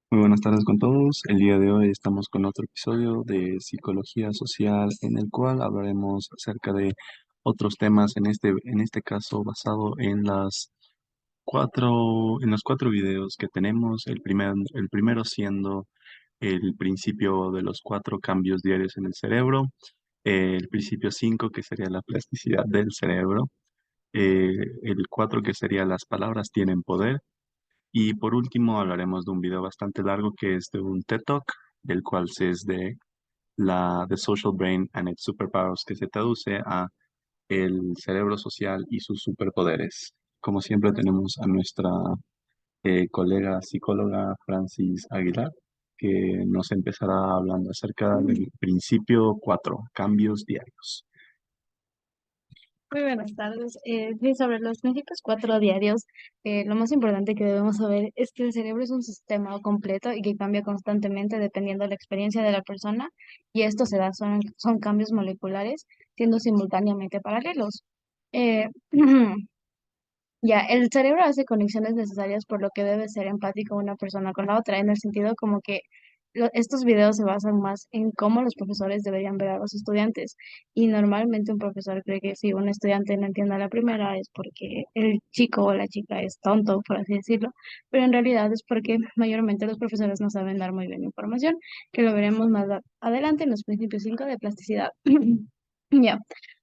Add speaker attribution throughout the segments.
Speaker 1: Muy buenas tardes con todos. El día de hoy estamos con otro episodio de Psicología Social en el cual hablaremos acerca de otros temas, en este caso basado en en los cuatro videos que tenemos. El primero siendo el principio de los cuatro cambios diarios en el cerebro, el principio 5 que sería la plasticidad del cerebro, eh, el 4 que sería las palabras tienen poder y por último hablaremos de un video bastante largo que es de un TED Talk, del cual se es de la The Social Brain and its Superpowers, que se traduce a el cerebro social y sus superpoderes. Como siempre tenemos a nuestra colega psicóloga Francis Aguilar, que nos empezará hablando acerca del principio 4 cambios diarios.
Speaker 2: Muy buenas tardes. Sí, sobre los principios cuatro diarios, lo más importante que debemos saber es que el cerebro es un sistema completo y que cambia constantemente dependiendo de la experiencia de la persona, y esto son cambios moleculares, siendo simultáneamente paralelos. Eh, Ya, el cerebro hace conexiones necesarias por lo que debe ser empático una persona con la otra, en el sentido como que estos videos se basan más en cómo los profesores deberían ver a los estudiantes. Y normalmente un profesor cree que si un estudiante no entiende a la primera es porque el chico o la chica es tonto, por así decirlo, pero en realidad es porque mayormente los profesores no saben dar muy bien información, que lo veremos más adelante en los principios 5 de plasticidad. Ya,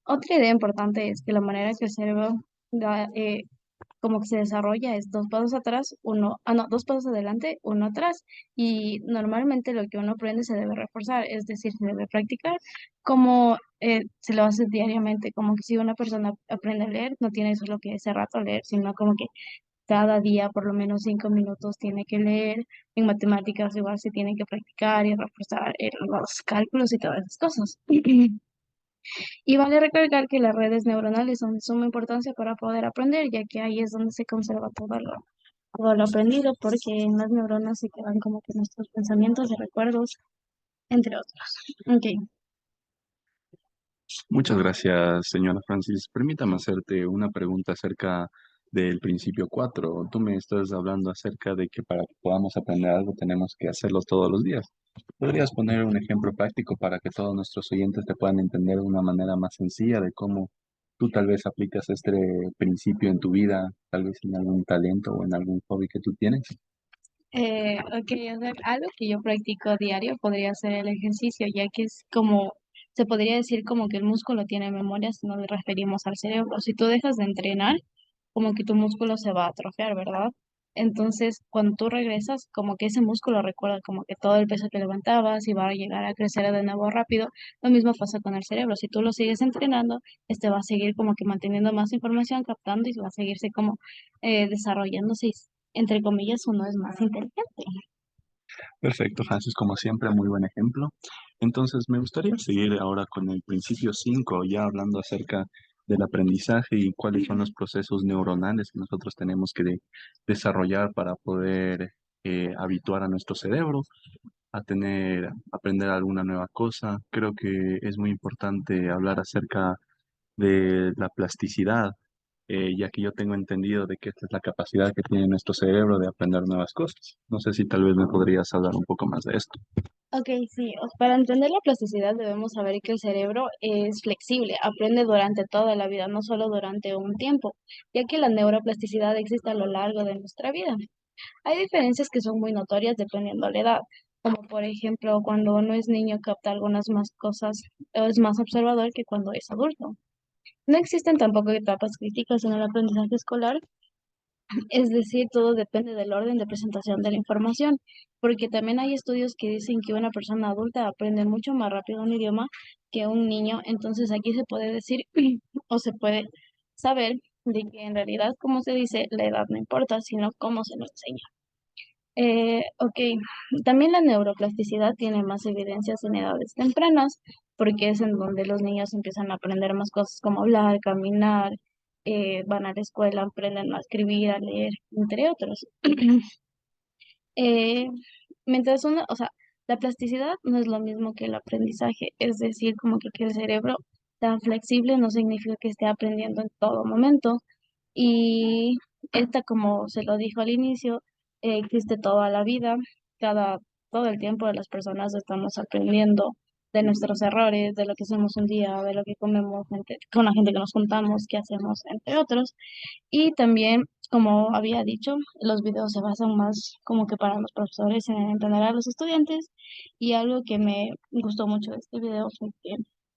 Speaker 2: otra idea importante es que la manera que el cerebro da, como que se desarrolla es dos pasos atrás, no, dos pasos adelante, uno atrás. Y normalmente lo que uno aprende se debe reforzar, es decir, se debe practicar como se lo hace diariamente, como que si una persona aprende a leer, no tiene solo que ese rato leer, sino como que cada día por lo menos 5 minutos tiene que leer. En matemáticas igual se tiene que practicar y reforzar los cálculos y todas esas cosas. Y vale recalcar que las redes neuronales son de suma importancia para poder aprender, ya que ahí es donde se conserva todo lo aprendido, porque en las neuronas se quedan como que nuestros pensamientos y recuerdos, entre otros. Ok.
Speaker 1: Muchas gracias, señora Francis. Permítame hacerte una pregunta acerca del principio 4. Tú me estás hablando acerca de que para que podamos aprender algo tenemos que hacerlo todos los días. ¿Podrías poner un ejemplo práctico para que todos nuestros oyentes te puedan entender de una manera más sencilla de cómo tú tal vez aplicas este principio en tu vida, tal vez en algún talento o en algún hobby que tú tienes?
Speaker 2: Ok, o sea, algo que yo practico diario podría ser el ejercicio, ya que es como, se podría decir como que el músculo tiene memoria si nos referimos al cerebro. Si tú dejas de entrenar, como que tu músculo se va a atrofiar, ¿verdad? Entonces, cuando tú regresas, como que ese músculo recuerda como que todo el peso que levantabas y va a llegar a crecer de nuevo rápido. Lo mismo pasa con el cerebro. Si tú lo sigues entrenando, este va a seguir como que manteniendo más información, captando y va a seguirse como desarrollándose y, entre comillas, uno es más inteligente.
Speaker 1: Perfecto, Francis, como siempre, muy buen ejemplo. Entonces, me gustaría seguir ahora con el principio 5, ya hablando acerca del aprendizaje y cuáles son los procesos neuronales que nosotros tenemos que desarrollar para poder habituar a nuestro cerebro a aprender alguna nueva cosa. Creo que es muy importante hablar acerca de la plasticidad, ya que yo tengo entendido de que esta es la capacidad que tiene nuestro cerebro de aprender nuevas cosas. No sé si tal vez me podrías hablar un poco más de esto.
Speaker 2: Ok, sí, para entender la plasticidad debemos saber que el cerebro es flexible, aprende durante toda la vida, no solo durante un tiempo, ya que la neuroplasticidad existe a lo largo de nuestra vida. Hay diferencias que son muy notorias dependiendo de la edad, como por ejemplo cuando uno es niño capta algunas más cosas, o es más observador que cuando es adulto. No existen tampoco etapas críticas en el aprendizaje escolar, es decir, todo depende del orden de presentación de la información, porque también hay estudios que dicen que una persona adulta aprende mucho más rápido un idioma que un niño. Entonces aquí se puede decir o se puede saber de que en realidad, como se dice, la edad no importa, sino cómo se nos enseña. Ok, también la neuroplasticidad tiene más evidencias en edades tempranas, porque es en donde los niños empiezan a aprender más cosas como hablar, caminar, van a la escuela, aprenden a escribir, a leer, entre otros. Eh, mientras uno, o sea, la plasticidad no es lo mismo que el aprendizaje, es decir, como que el cerebro tan flexible no significa que esté aprendiendo en todo momento. Y esta, como se lo dijo al inicio, existe toda la vida. cada, todo el tiempo las personas estamos aprendiendo de nuestros errores, de lo que hacemos un día, de lo que comemos con la gente que nos juntamos, qué hacemos, entre otros. Y también, como había dicho, los videos se basan más como que para los profesores en entender a los estudiantes. Y algo que me gustó mucho de este video fue que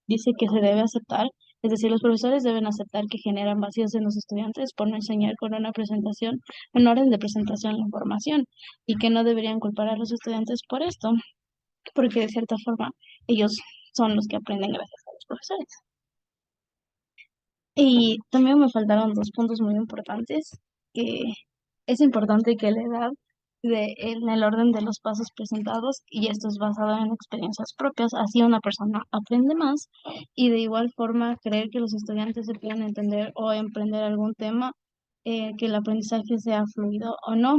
Speaker 2: dice que se debe aceptar, es decir, los profesores deben aceptar que generan vacíos en los estudiantes por no enseñar con una presentación, un orden de presentación la información, y que no deberían culpar a los estudiantes por esto, porque de cierta forma ellos son los que aprenden gracias a los profesores. Y también me faltaron dos puntos muy importantes, que es importante que la edad en el orden de los pasos presentados, y esto es basado en experiencias propias, así una persona aprende más, y de igual forma creer que los estudiantes se puedan entender o emprender algún tema, que el aprendizaje sea fluido o no,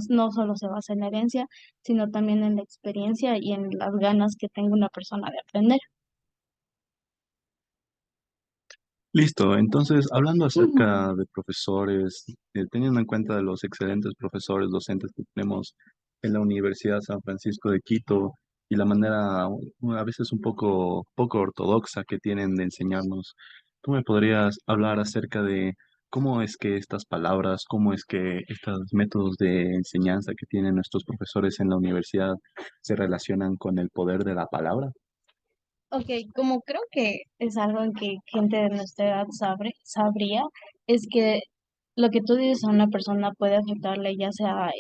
Speaker 2: no solo se basa en la herencia, sino también en la experiencia y en las ganas que tenga una persona de aprender.
Speaker 1: Listo, entonces hablando acerca de profesores, teniendo en cuenta de los excelentes profesores docentes que tenemos en la Universidad San Francisco de Quito y la manera a veces un poco ortodoxa que tienen de enseñarnos, ¿tú me podrías hablar acerca de cómo es que estas palabras, cómo es que estos métodos de enseñanza que tienen nuestros profesores en la universidad se relacionan con el poder de la palabra?
Speaker 2: Ok, como creo que es algo en que gente de nuestra edad sabría, es que lo que tú dices a una persona puede afectarle ya sea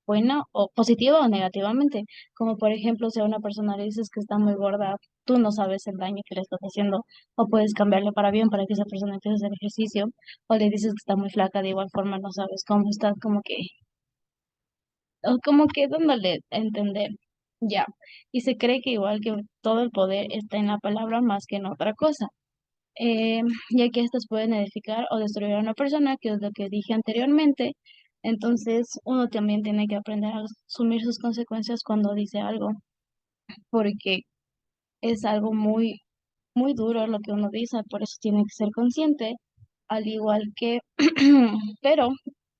Speaker 2: buena o positiva o negativamente. Como por ejemplo, si a una persona le dices que está muy gorda, tú no sabes el daño que le estás haciendo, o puedes cambiarle para bien para que esa persona empiece a hacer ejercicio, o le dices que está muy flaca, de igual forma no sabes cómo estás, como que dándole a entender, ya. Y se cree que igual que todo el poder está en la palabra más que en otra cosa, eh, ya que estas pueden edificar o destruir a una persona, que es lo que dije anteriormente. Entonces, uno también tiene que aprender a asumir sus consecuencias cuando dice algo, porque es algo muy, muy duro lo que uno dice, por eso tiene que ser consciente, al igual que, pero,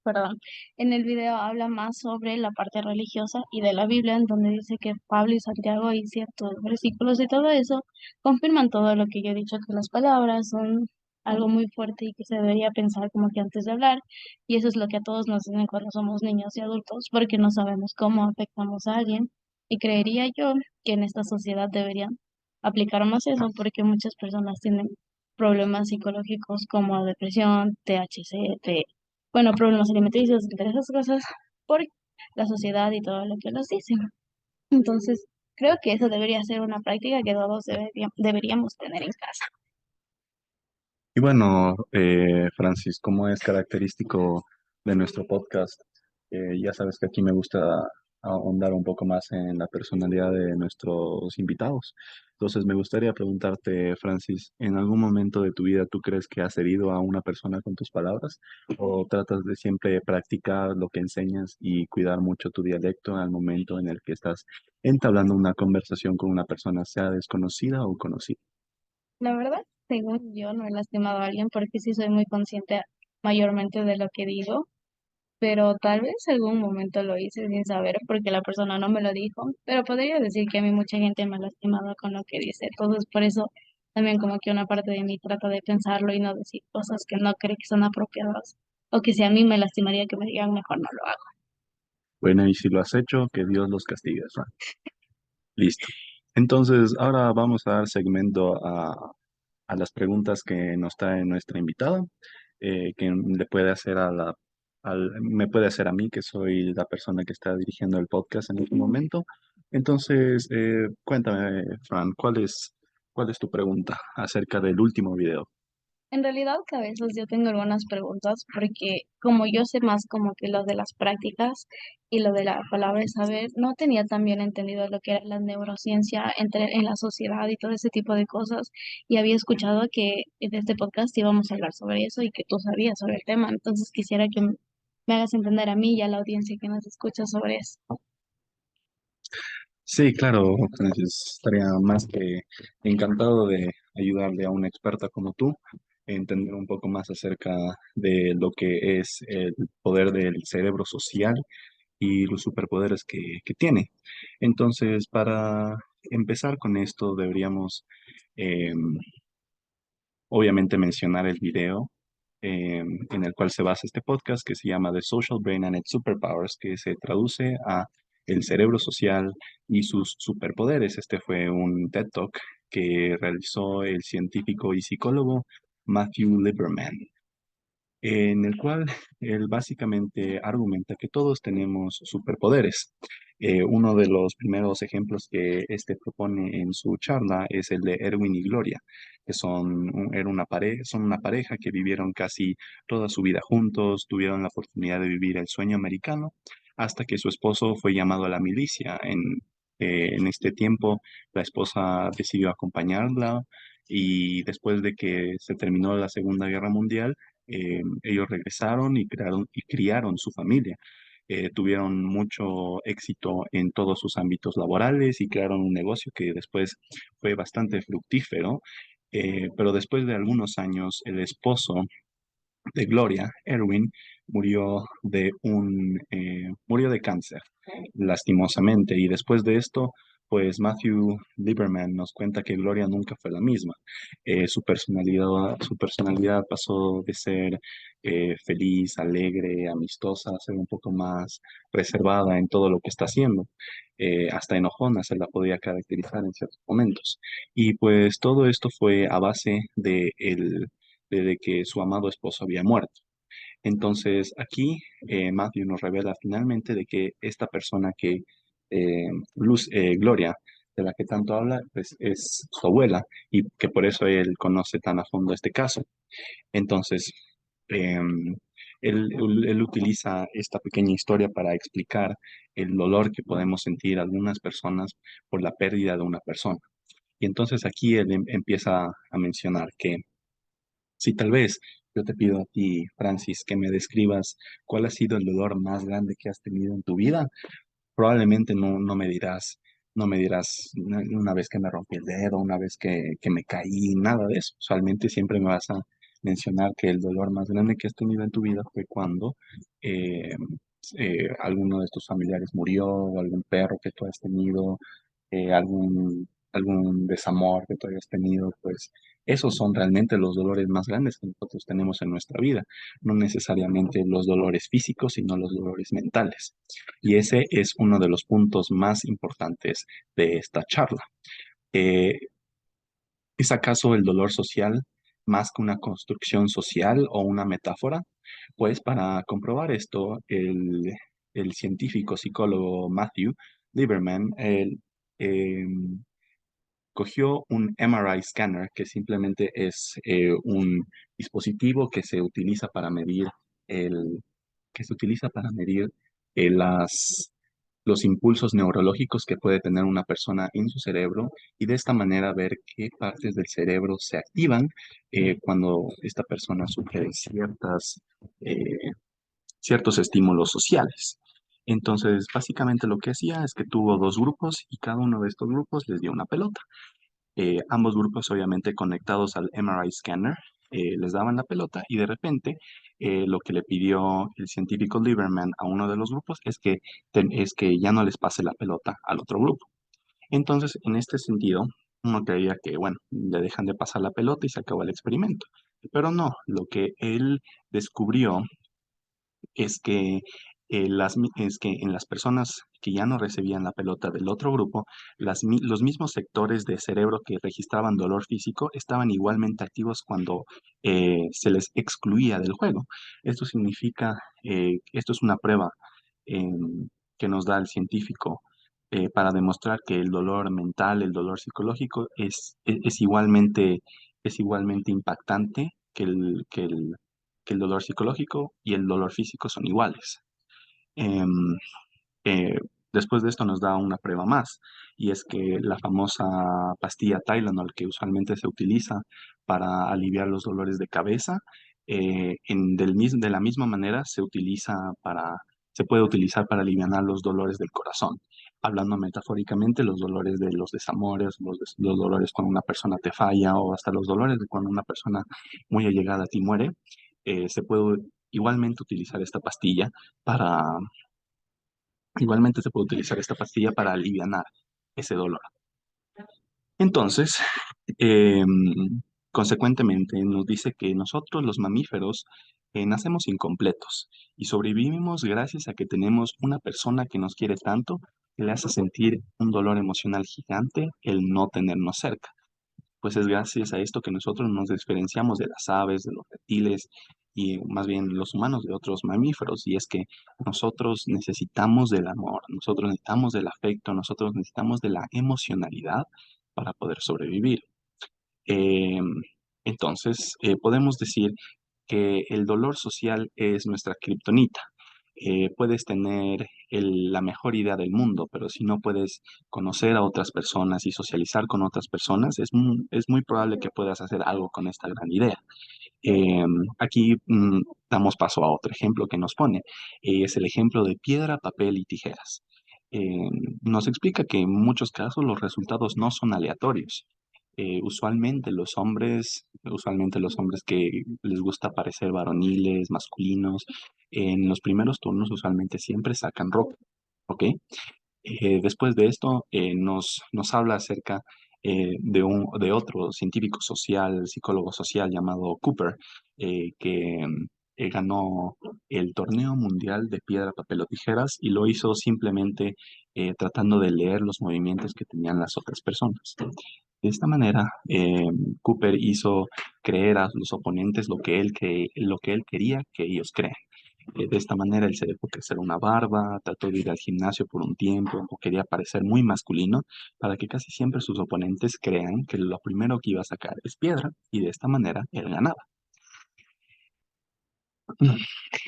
Speaker 2: perdón, en el video habla más sobre la parte religiosa y de la Biblia, en donde dice que Pablo y Santiago y ciertos versículos y todo eso confirman todo lo que yo he dicho, que las palabras son algo muy fuerte y que se debería pensar como que antes de hablar, y eso es lo que a todos nos dicen cuando somos niños y adultos, porque no sabemos cómo afectamos a alguien, y creería yo que en esta sociedad deberían aplicar más eso, porque muchas personas tienen problemas psicológicos como depresión, THC, bueno, problemas alimenticios, entre esas cosas, por la sociedad y todo lo que nos dicen. Entonces, creo que eso debería ser una práctica que todos deberíamos tener en casa.
Speaker 1: Y bueno, Francis, como es característico de nuestro podcast, ya sabes que aquí me gusta ahondar un poco más en la personalidad de nuestros invitados. Entonces, me gustaría preguntarte, Francis, ¿en algún momento de tu vida tú crees que has herido a una persona con tus palabras? ¿O tratas de siempre practicar lo que enseñas y cuidar mucho tu dialecto al momento en el que estás entablando una conversación con una persona, sea desconocida o conocida?
Speaker 2: La verdad, según yo, no he lastimado a alguien porque sí soy muy consciente mayormente de lo que digo, pero tal vez algún momento lo hice sin saber porque la persona no me lo dijo, pero podría decir que a mí mucha gente me ha lastimado con lo que dice, entonces por eso también como que una parte de mí trata de pensarlo y no decir cosas que no cree que son apropiadas, o que si a mí me lastimaría que me digan mejor no lo hago.
Speaker 1: Bueno, y si lo has hecho, que Dios los castigue. Listo. Entonces, ahora vamos a dar segmento a las preguntas que nos trae nuestra invitada, que le puede hacer me puede hacer a mí, que soy la persona que está dirigiendo el podcast en este momento. Entonces, cuéntame, Fran, cuál es tu pregunta acerca del último video?
Speaker 2: En realidad, que a veces yo tengo algunas preguntas porque como yo sé más como que lo de las prácticas y lo de la palabra de saber, no tenía tan bien entendido lo que era la neurociencia en la sociedad y todo ese tipo de cosas. Y había escuchado que en este podcast íbamos a hablar sobre eso y que tú sabías sobre el tema. Entonces quisiera que me hagas entender a mí y a la audiencia que nos escucha sobre eso.
Speaker 1: Sí, claro, Francis, estaría más que encantado de ayudarle a una experta como tú a entender un poco más acerca de lo que es el poder del cerebro social y los superpoderes que tiene. Entonces, para empezar con esto, deberíamos obviamente mencionar el video en el cual se basa este podcast que se llama The Social Brain and Its Superpowers, que se traduce a el cerebro social y sus superpoderes. Este fue un TED Talk que realizó el científico y psicólogo Matthew Lieberman, en el cual él básicamente argumenta que todos tenemos superpoderes. Uno de los primeros ejemplos que este propone en su charla es el de Erwin y Gloria, que son una pareja que vivieron casi toda su vida juntos, tuvieron la oportunidad de vivir el sueño americano, hasta que su esposo fue llamado a la milicia. En este tiempo, la esposa decidió acompañarla y después de que se terminó la Segunda Guerra Mundial, ellos regresaron y criaron su familia. Tuvieron mucho éxito en todos sus ámbitos laborales y crearon un negocio que después fue bastante fructífero. Pero después de algunos años, el esposo de Gloria, Erwin, murió de cáncer, lastimosamente, y después de esto, pues Matthew Lieberman nos cuenta que Gloria nunca fue la misma. Su personalidad pasó de ser feliz, alegre, amistosa, a ser un poco más reservada en todo lo que está haciendo. Hasta enojona se la podía caracterizar en ciertos momentos. Y pues todo esto fue a base de que su amado esposo había muerto. Entonces aquí Matthew nos revela finalmente de que esta persona Gloria, de la que tanto habla, pues es su abuela y que por eso él conoce tan a fondo este caso. Entonces, em, él utiliza esta pequeña historia para explicar el dolor que podemos sentir algunas personas por la pérdida de una persona. Y entonces aquí él empieza a mencionar que si tal vez yo te pido a ti, Francis, que me describas cuál ha sido el dolor más grande que has tenido en tu vida, probablemente no me dirás una vez que me rompí el dedo, una vez que me caí, nada de eso. Usualmente siempre me vas a mencionar que el dolor más grande que has tenido en tu vida fue cuando eh, alguno de tus familiares murió, o algún perro que tú has tenido, algún desamor que tú hayas tenido, pues esos son realmente los dolores más grandes que nosotros tenemos en nuestra vida, no necesariamente los dolores físicos, sino los dolores mentales. Y ese es uno de los puntos más importantes de esta charla. Eh, ¿Es acaso el dolor social más que una construcción social o una metáfora? Pues para comprobar esto, el científico psicólogo Matthew Lieberman, él, cogió un MRI scanner, que simplemente es un dispositivo el, que se utiliza para medir los impulsos neurológicos que puede tener una persona en su cerebro y de esta manera ver qué partes del cerebro se activan cuando esta persona sufre eh, ciertos estímulos sociales. Entonces, básicamente lo que hacía es que tuvo dos grupos y cada uno de estos grupos les dio una pelota. Ambos grupos obviamente conectados al MRI scanner, les daban la pelota y de repente lo que le pidió el científico Lieberman a uno de los grupos es que ya no les pase la pelota al otro grupo. Entonces, en este sentido, uno creía que, bueno, le dejan de pasar la pelota y se acabó el experimento. Pero no, lo que él descubrió es que, es que en las personas que ya no recibían la pelota del otro grupo, los mismos sectores de cerebro que registraban dolor físico estaban igualmente activos cuando se les excluía del juego. Esto es una prueba que nos da el científico para demostrar que el dolor mental, el dolor psicológico es igualmente impactante que el dolor psicológico y el dolor físico son iguales. Em, eh, Después de esto nos da una prueba más, y es que la famosa pastilla Tylenol que usualmente se utiliza para aliviar los dolores de cabeza, de la misma manera se puede utilizar para aliviar los dolores del corazón. Hablando metafóricamente, los dolores de los desamores, los dolores cuando una persona te falla o hasta los dolores de cuando una persona muy allegada a ti muere, se puede igualmente utilizar esta pastilla para Igualmente se puede utilizar esta pastilla para alivianar ese dolor. Entonces, consecuentemente, nos dice que nosotros los mamíferos nacemos incompletos y sobrevivimos gracias a que tenemos una persona que nos quiere tanto que le hace sentir un dolor emocional gigante el no tenernos cerca. Pues es gracias a esto que nosotros nos diferenciamos de las aves, de los reptiles y más bien los humanos de otros mamíferos. Y es que nosotros necesitamos del amor, nosotros necesitamos del afecto, nosotros necesitamos de la emocionalidad para poder sobrevivir. Eh, entonces, podemos decir que el dolor social es nuestra kriptonita. Puedes tener la mejor idea del mundo, pero si no puedes conocer a otras personas y socializar con otras personas, es muy probable que puedas hacer algo con esta gran idea. Aquí damos paso a otro ejemplo que nos pone. Es el ejemplo de piedra, papel y tijeras. Eh, Nos explica que en muchos casos los resultados no son aleatorios. Usualmente los hombres que les gusta parecer varoniles, masculinos, en los primeros turnos usualmente siempre sacan ropa, ¿ok? Después de esto, nos habla acerca de otro científico social, psicólogo social llamado Cooper, que ganó el torneo mundial de piedra, papel o tijeras y lo hizo simplemente tratando de leer los movimientos que tenían las otras personas. De esta manera, Cooper hizo creer a los oponentes lo que él quería que ellos crean. De esta manera él se dejó crecer una barba, trató de ir al gimnasio por un tiempo o quería parecer muy masculino para que casi siempre sus oponentes crean que lo primero que iba a sacar es piedra y de esta manera él ganaba.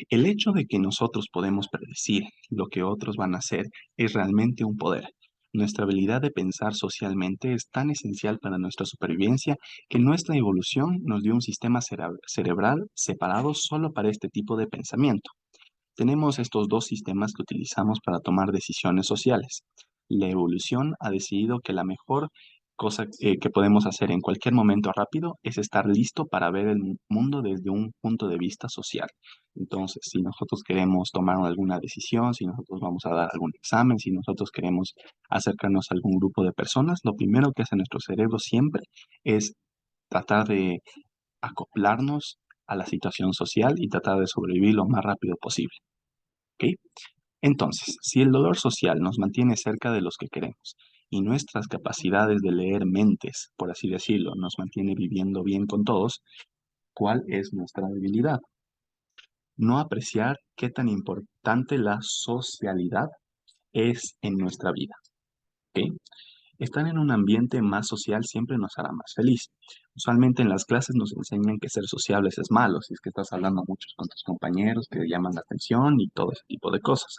Speaker 1: El hecho de que nosotros podemos predecir lo que otros van a hacer es realmente un poder. Nuestra habilidad de pensar socialmente es tan esencial para nuestra supervivencia que nuestra evolución nos dio un sistema cerebral separado solo para este tipo de pensamiento. Tenemos estos dos sistemas que utilizamos para tomar decisiones sociales. La evolución ha decidido que la mejor cosa que podemos hacer en cualquier momento rápido es estar listo para ver el mundo desde un punto de vista social. Entonces, si nosotros queremos tomar alguna decisión, si nosotros vamos a dar algún examen, si nosotros queremos acercarnos a algún grupo de personas, lo primero que hace nuestro cerebro siempre es tratar de acoplarnos a la situación social y tratar de sobrevivir lo más rápido posible. ¿Ok? Entonces, si el dolor social nos mantiene cerca de los que queremos y nuestras capacidades de leer mentes, por así decirlo, nos mantiene viviendo bien con todos, ¿cuál es nuestra debilidad? No apreciar qué tan importante la socialidad es en nuestra vida. ¿Ok? Estar en un ambiente más social siempre nos hará más feliz. Usualmente en las clases nos enseñan que ser sociables es malo, si es que estás hablando mucho con tus compañeros que llaman la atención y todo ese tipo de cosas.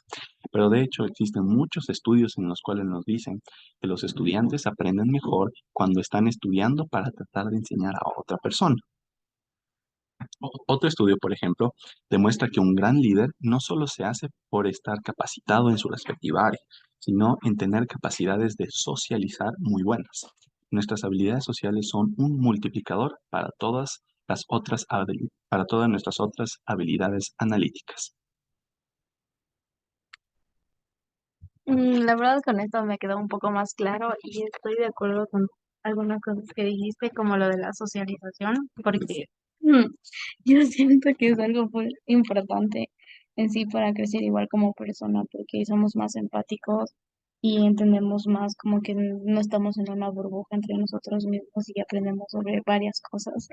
Speaker 1: Pero de hecho existen muchos estudios en los cuales nos dicen que los estudiantes aprenden mejor cuando están estudiando para tratar de enseñar a otra persona. Otro estudio, por ejemplo, demuestra que un gran líder no solo se hace por estar capacitado en su respectiva área, sino en tener capacidades de socializar muy buenas. Nuestras habilidades sociales son un multiplicador para para todas nuestras otras habilidades analíticas.
Speaker 2: La verdad con esto me quedó un poco más claro y estoy de acuerdo con algunas cosas que dijiste, como lo de la socialización, porque mm, yo siento que es algo muy importante en sí para crecer igual como persona, porque somos más empáticos y entendemos más como que no estamos en una burbuja entre nosotros mismos y aprendemos sobre varias cosas.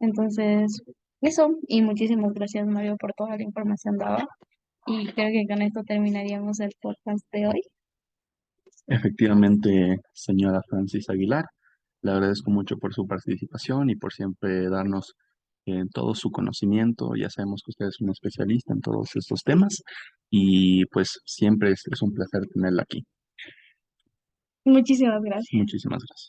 Speaker 2: Entonces, eso, y muchísimas gracias Mario por toda la información dada. Y creo que con esto terminaríamos el podcast de hoy.
Speaker 1: Efectivamente, señora Francis Aguilar, le agradezco mucho por su participación y por siempre darnos todo su conocimiento. Ya sabemos que usted es un especialista en todos estos temas y pues siempre es un placer tenerla aquí.
Speaker 2: Muchísimas gracias.
Speaker 1: Muchísimas gracias.